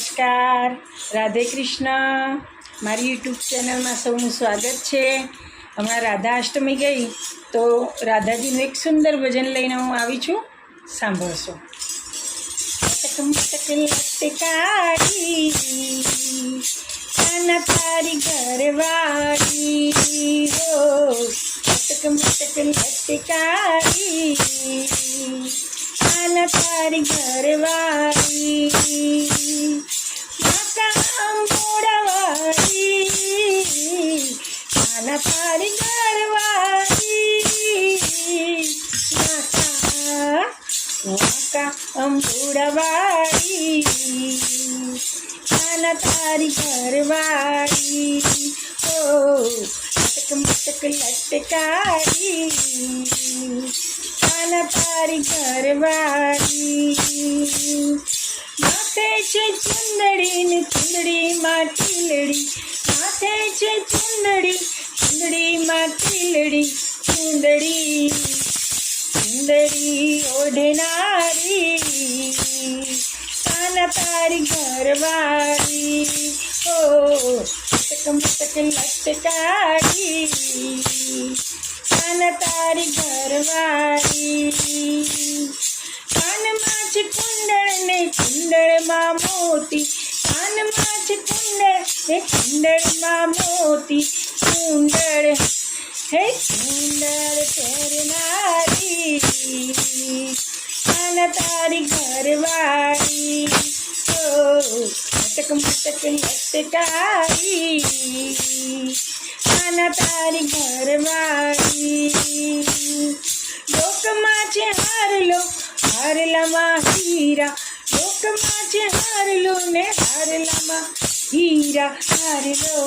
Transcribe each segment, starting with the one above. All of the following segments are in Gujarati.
નમસ્કાર, રાધે કૃષ્ણ. મારી યુટ્યુબ ચેનલમાં સૌનું સ્વાગત છે. હમણાં રાધા અષ્ટમી ગઈ તો રાધાજીનું એક સુંદર ભજન લઈને હું આવી છું, સાંભળશો. કાના તારી ઘરવાળી હો, મટક મટક લટકારી, કાના તારી ઘરવાળી, માતા મોડવાળી, કાના તારી ઘરવાળી, માતા અંબુડવાળી, કાના તારી ઘરવાળી હો, મટક મટક લટકારી, કાના તારી ઘરવાળી. માથે છે ચુંદડી ને ચુંદડીમાં ટીલડી, માથે છે ચુંદડી ચુંદડીમાં ટીલડી, ચુંદડી ચુંદડી ઓઢનારી, કાના તારી ઘરવાળી હો, મટક મટક લટકારી, કાના તારી ઘરવાળી. કાનમાં છે કુંડળ ને કુંડળમાં મોતી, કાનમાં છે કુંડળ ને કુંડળમાં મોતી, કુંડળ હે કુંડળ પહેરનારી, કાના તારી ઘરવાળી હો, મટક મટક લટકારી, કાના તારી ઘરવાળી. લોકમાં છે હારલો, હારલામાં હીરા, લોકમાં છે હારલો ને હારલામાં હીરા, હારલો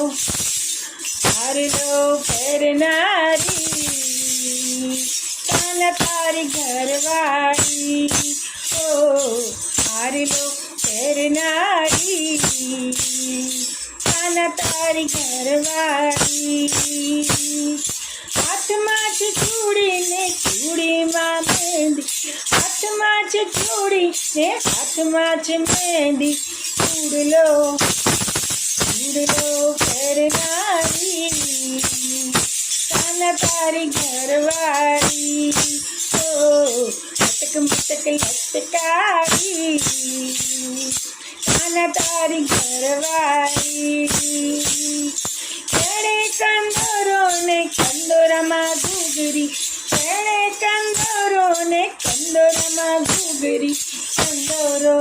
હારલો પહેરનારી, કાના તારી ઘરવાળી હો, હારલો પહેરનારી, કાના તારી ઘરવાળી. હાથમાં છે ચૂડી ને ચૂડીમાં મહેંદી, હાથમાં છે ચૂડી ને હાથમાં છે મહેંદી, ઉડલો ઉડલો પહેરનારી, કાના તારી ઘરવાળી હો, મટક મટક લટકારી, કાના તારી ઘરવાળી. કેળે કંદોરો ને કંદોરામાં ઘૂઘરી, કેળે કંદોરો ને કંદોરામાં ઘૂઘરી, કંદોરો